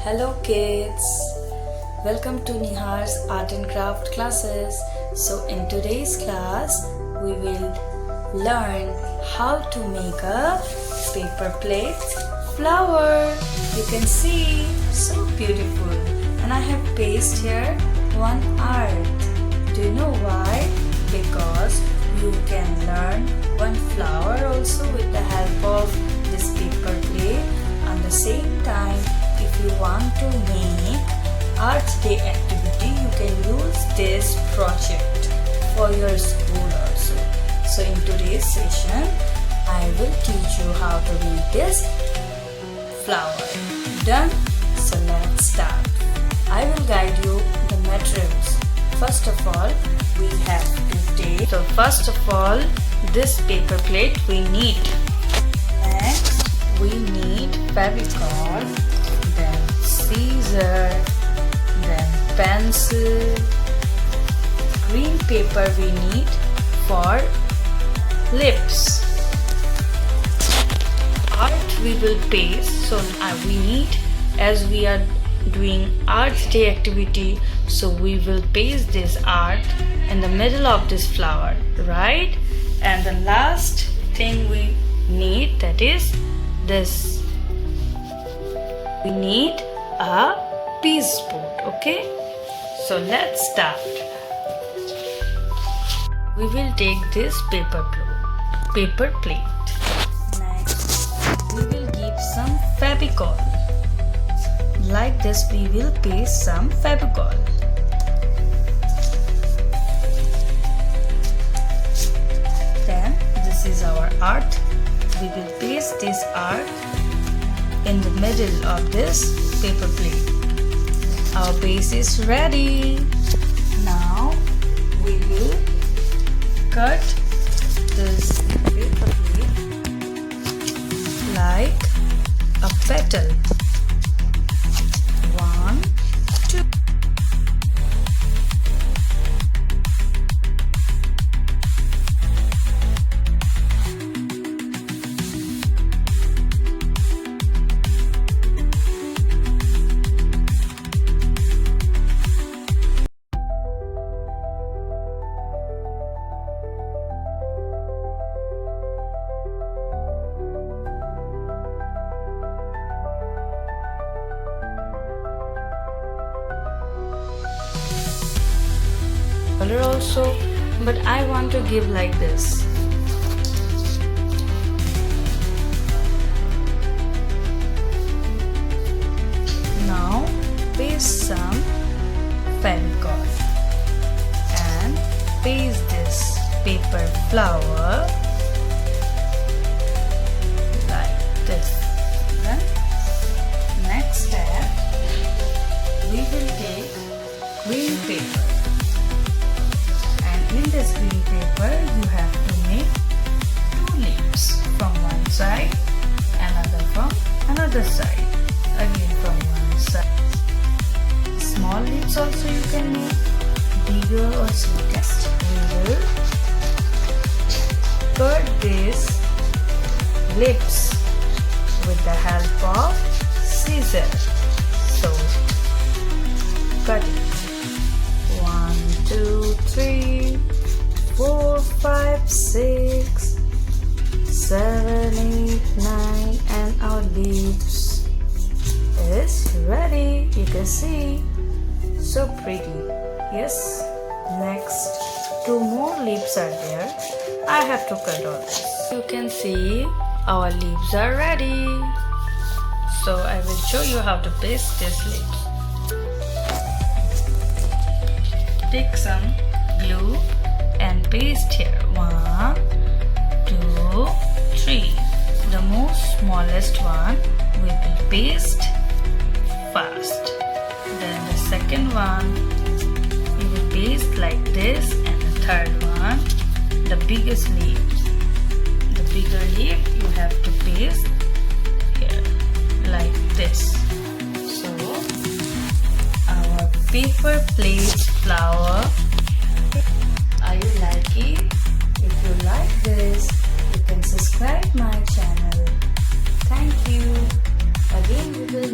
Hello kids, welcome to Nihar's Art and Craft classes. So in today's class, we will learn how to make a paper plate flower. You can see, so beautiful. And I have pasted here one art. Do you know why? Because you can learn one flower also with the help of this paper plate. At the same time, if you want to make Art Day activity, you can use this project for your school also. So in today's session, I will teach you how to make this flower. Done? So let's start. I will guide you the materials. First of all, we have to take. So first of all, this paper plate we need. Next, we need Fevicol, then scissor, then pencil, green paper we need for lips. Art we will paste, so we need, as we are doing Art Day activity, so we will paste this art in the middle of this flower, right? And the last thing we need, that is this. We need a piece board, okay? So let's start. We will take this paper plate. Next, we will give some Fevicol. Like this, we will paste some Fevicol. Then this is our art. We will paste this art in the middle of this paper plate. Our base is ready. Now we will cut this paper plate like a petal. 1, 2. Color also, but I want to give like this. Now paste some Fevicol and paste this paper flower like this. Then next step, we will take green paper. In this green paper, you have to make 2 leaves from one side, another from another side, again from one side. Small leaves also you can make, bigger also you can. We will cut these lips with the help of scissors. So cut it. 1, 2, 3, 4, 5, 6, 7, 8, 9, and our leaves is ready. You can see, so pretty. Yes. Next, 2 more leaves are there. I have to cut all this. You can see our leaves are ready. So I will show you how to paste these leaves. Take some glue and paste here. 1, 2, 3. The most smallest one we will paste first. Then the second one we will paste like this, and the third one, the biggest leaf. The bigger leaf you have to paste here like this. So our paper plate flower. Are you like it? If you like this, you can subscribe my channel. Thank you. Again we will